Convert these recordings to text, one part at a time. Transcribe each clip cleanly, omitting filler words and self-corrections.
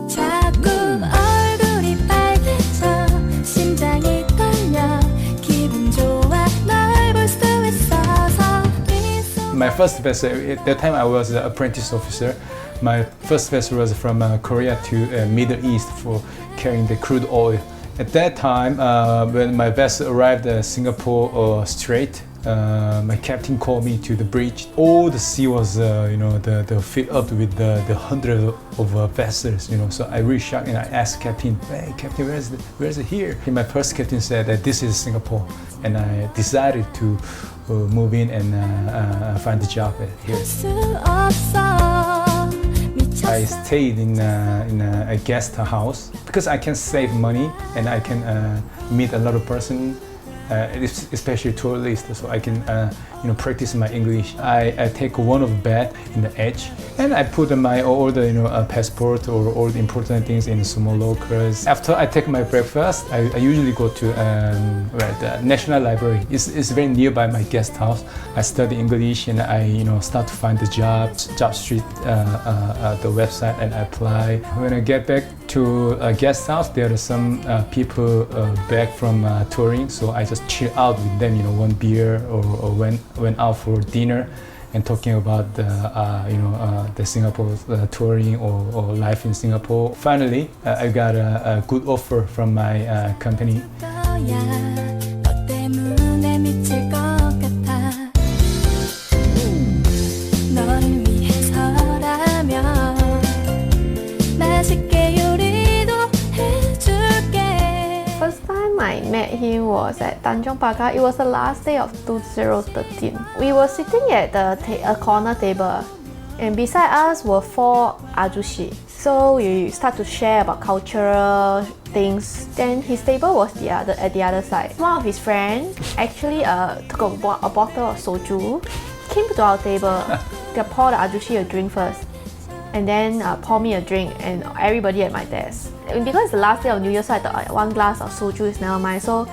자꾸 얼굴이 빨개져 심장이 떨려 기분 좋아 널 볼 수 있어서 My first vessel, at that time I was an apprentice officer. My first vessel was from Korea to Middle East for carrying the crude oil. At that time, when my vessel arrived at Singapore Strait, my captain called me to the bridge. All the sea was, the filled up with the hundreds of vessels. So I really shocked and I asked captain, "Hey, captain, where is it here?" And my first captain said that this is Singapore, and I decided to move in and find a job here. I stayed in a guest house because I can save money and I can meet a lot of persons, especially tourists, so I can practice my English. I take one of bed in the edge and I put my all the passport or all the important things in small lockers. After I take my breakfast, I usually go to the National Library. It's very nearby my guest house. I study English and I start to find the job street, the website, and I apply. When I get back to a guest house, there are some people back from touring, so I just chill out with them, one beer or went out for dinner and talking about the Singapore touring or life in Singapore. Finally, I got a good offer from my company. I met him was at Tanjong Pagar. It was the last day of 2013. We were sitting at a corner table, and beside us were 4 ajushi. So we start to share about cultural things. Then his table was at the other side. One of his friends actually took a bottle of soju, came to our table. They poured the ajushi a drink first, and then pour me a drink and everybody at my desk. And because it's the last day of New Year, so I thought one glass of soju is never mind. So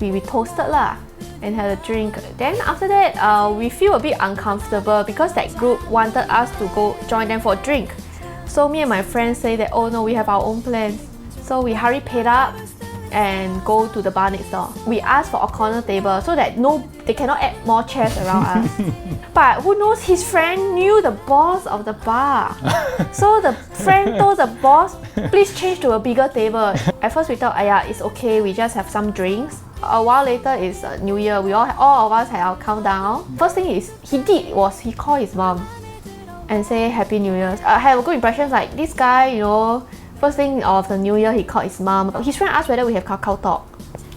we toasted lah and had a drink. Then after that, we feel a bit uncomfortable because that group wanted us to go join them for a drink. So me and my friends say that, oh no, we have our own plans. So we hurry paid up and go to the bar next door. We asked for a corner table so that they cannot add more chairs around us. But who knows, his friend knew the boss of the bar. So the friend told the boss, please change to a bigger table. At first we thought, it's okay, we just have some drinks. A while later is New Year, all of us had our countdown. First thing he called his mom and say Happy New Year. I have a good impression, like this guy, first thing of the New Year, he called his mom. His friend asked whether we have Kakao Talk.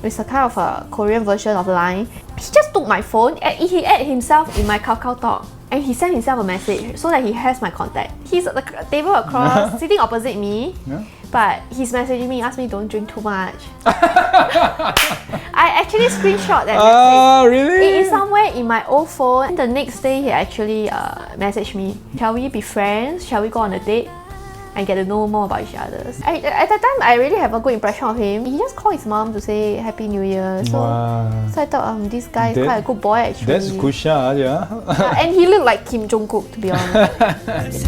It's a kind of a Korean version of Line. He just took my phone and he added himself in my Kakao Talk. And he sent himself a message so that he has my contact. He's at the table across, sitting opposite me. Yeah. But he's messaging me, asked me don't drink too much. I actually screenshot that message. Really? It is somewhere in my old phone. The next day, he actually messaged me. Shall we be friends? Shall we go on a date? And get to know more about each other. At that time, I really have a good impression of him. He just called his mom to say Happy New Year. So I thought this guy is quite a good boy actually. That's a good shot, yeah. And he looked like Kim Jong-kook, to be honest.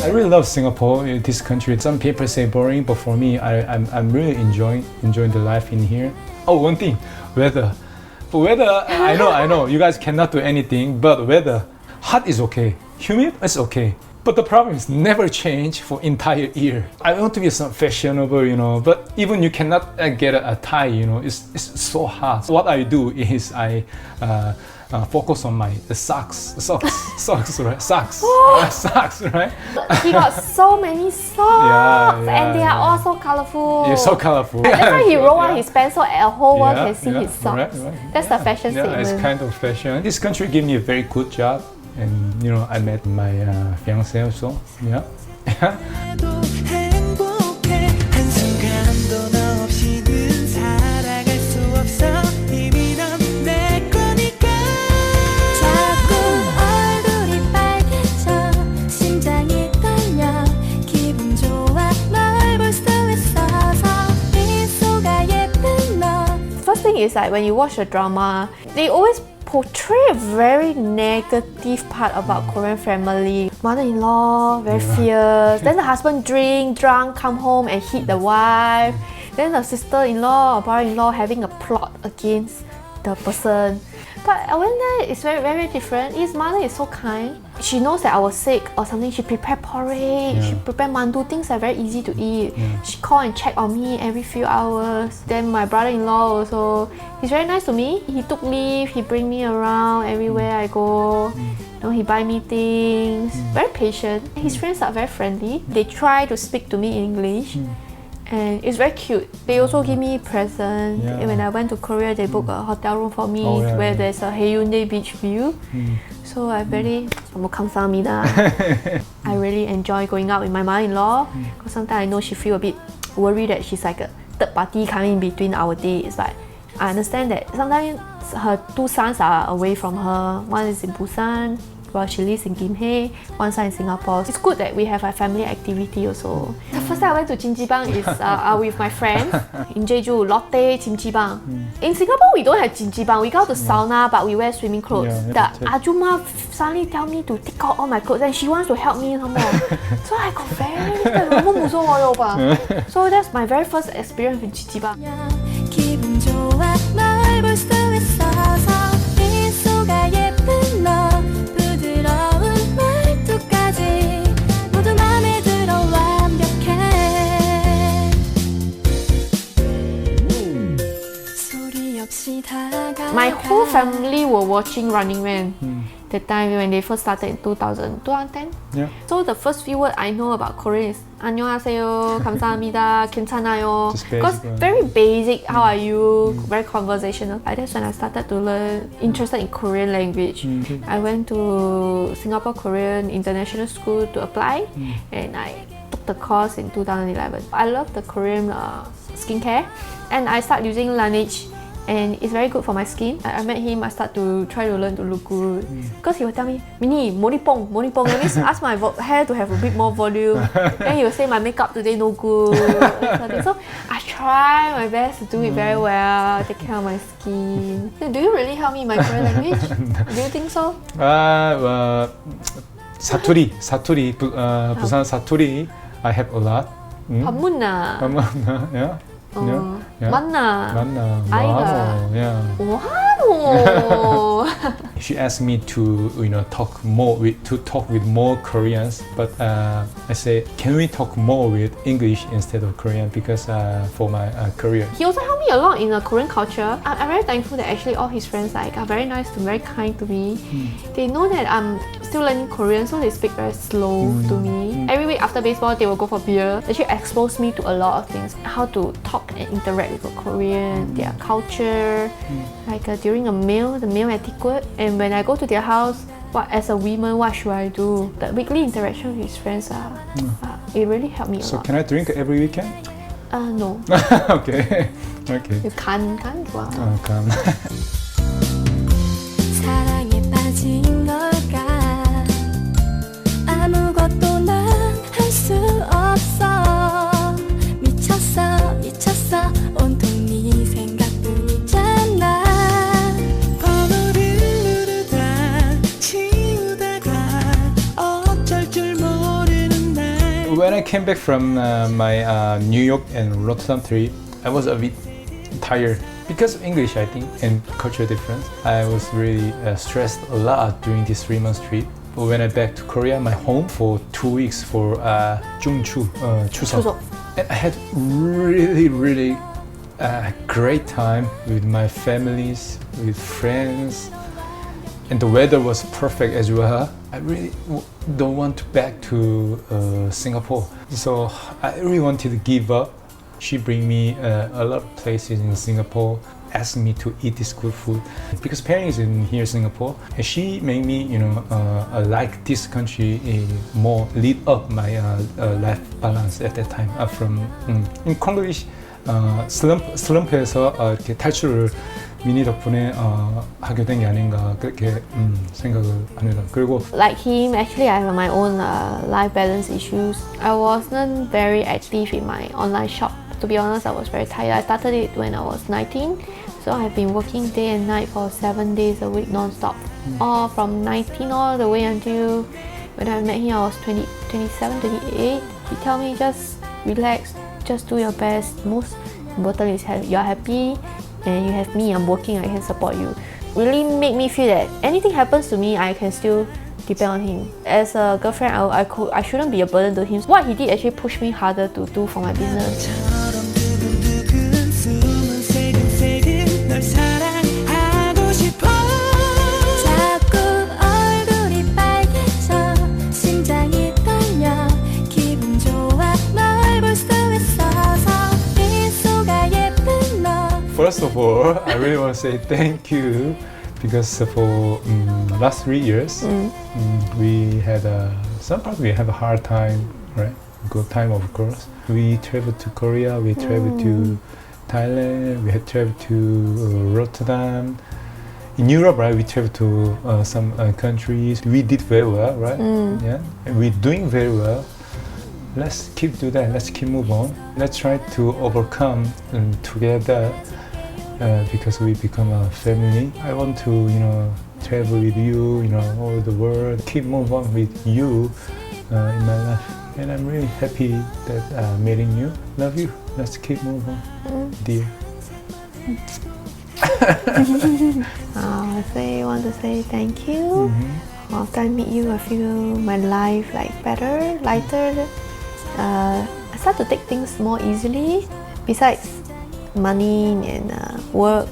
I really love Singapore, this country. Some people say boring, but for me, I'm really enjoying the life in here. Oh, one thing, weather. For weather, I know, you guys cannot do anything, but weather, hot is okay, humid is okay. But the problem is never change for entire year. I want to be some fashionable, but even you cannot get a tie, it's so hot. So what I do is I focus on my socks, right? Socks, right? He got so many socks, and they are all so colorful. Yeah, so colorful. That's why he rolled on his pants so a whole world can see his socks. Right. That's the fashion statement. It's kind of fashion. This country gave me a very good job, and I met my fiancé also. Yeah. is like when you watch a drama, they always portray a very negative part about Korean family. Mother-in-law, very fierce. Then the husband drunk, come home and hit the wife. Then the sister-in-law or brother-in-law having a plot against the person. But I went there, it's very, very different. His mother is so kind. She knows that I was sick or something. She prepared porridge, she prepared mandu, things are very easy to eat. She called and checked on me every few hours. Then my brother-in-law also, he's very nice to me. He took leave, he bring me around everywhere I go. You know, he buy me things. Very patient. His friends are very friendly. They try to speak to me in English. And it's very cute. They also give me presents. When I went to Korea, they booked a hotel room for me where there's a Ryunjae beach view. So I very 감사합니다. I really enjoy going out with my mother-in-law because sometimes I know she feel a bit worried that she's like a third party coming in between our dates. But I understand that sometimes her two sons are away from her. One is in Busan, while she lives in Gimhae, one son in Singapore. It's good that we have a family activity also. The first time I went to Jjimbang is with my friends in Jeju, Lotte, Jjimbang. In Singapore, we don't have Jjimbang. We go to sauna, but we wear swimming clothes. The Ajuma suddenly tell me to take out all my clothes and she wants to help me some more. So I got very scared. So that's my very first experience with Jjimbang. 기분 좋아 널 볼 수 있어서 미소가 예쁜 너 부드러운 말투까지 모두 맘에 들어 완벽해 소리 없이 다가가 My whole family were watching Running Man. The time when they first started in 2010. So the first few words I know about Korean is 안녕하세요, 감사합니다, 괜찮아요. Because very basic, how are you? Very conversational. That's when I started to learn, interested in Korean language. I went to Singapore Korean International School to apply and I took the course in 2011. I love the Korean skincare and I started using Laneige. And it's very good for my skin. I met him, I start to try to learn to look good. Because he will tell me, Minnie, moripong. That means ask my hair to have a bit more volume. Then he will say my makeup today no good. So I try my best to do it very well, take care of my skin. Do you really help me in my Korean language? Do you think so? 사투리, 부산 사투리, I have a lot. 반문나. Yeah. 만나. 아이가. Wow. She asked me to, talk with more Koreans, but I say, can we talk more with English instead of Korean because for my career. He also helped me a lot in the Korean culture. I'm very thankful that actually all his friends are very nice to very kind to me. They know that I'm still learning Korean, so they speak very slow to me. Every week after baseball, they will go for beer. They actually expose me to a lot of things, how to talk and interact with a Korean, their culture, like during a meal, the meal etiquette. And when I go to their house, as a woman, what should I do? The weekly interaction with his friends, it really helped me a lot. So can I drink every weekend? No. Okay. You can't 좋아. can. 사랑에 빠진 걸까 아무것도 난 할 수 없어 미쳤어 온통 네 생각뿐이잖아 번호를 누르다 치우다가 어쩔 줄 모르는 날 When I came back from my New York and Rotterdam trip, I was a bit tired because of English, I think, and cultural difference. I was really stressed a lot during this 3 months trip. But when I back to Korea, my home for 2 weeks for Chuseok. And I had really great time with my families, with friends, and the weather was perfect as well. I really don't want to back to Singapore, so I really wanted to give up. She bring me a lot of places in Singapore, asked me to eat this good food because Peiling is in here, Singapore, and she made me, like this country more, lead up my life balance at that time. From in Korean, slum프에서 이렇게 탈출을 미니 덕분에 하게 된 게 아닌가 그렇게 생각을 합니다. 그리고 Like him, actually I have my own life balance issues. I wasn't very active in my online shop. To be honest, I was very tired. I started it when I was 19, so I've been working day and night for 7 days a week non-stop. All from 19 all the way until when I met him I was 27, 28. He tell me just relax, just do your best. Most important is you're happy and you have me, I'm working, I can support you. Really make me feel that anything happens to me, I can still depend on him. As a girlfriend, I shouldn't be a burden to him. What he did actually pushed me harder to do for my business. First of all, I really want to say thank you because for last 3 years we had sometimes we have a hard time, right? Good time, of course. We traveled to Korea, we traveled to Thailand, we had traveled to Rotterdam. In Europe, right, we traveled to some countries. We did very well, right? Yeah, and we're doing very well. Let's keep do that. Let's keep move on. Let's try to overcome together because we become a family. I want to, travel with you, all the world. Keep move on with you in my life, and I'm really happy that meeting you. Love you. Let's keep move on, dear. I want to say thank you. After I meet you, I feel my life like better, lighter. I start to take things more easily. Besides money and work,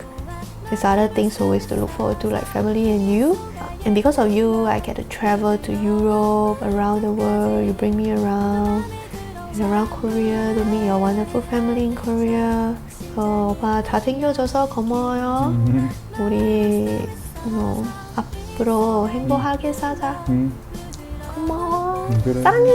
there's other things always to look forward to, like family and you. And because of you, I get to travel to Europe, around the world. You bring me around Korea to meet your wonderful family in Korea. 오빠 다 챙겨줘서 고마워요. 우리 앞으로 행복하게 살자. 고마워. 그래. 사랑해.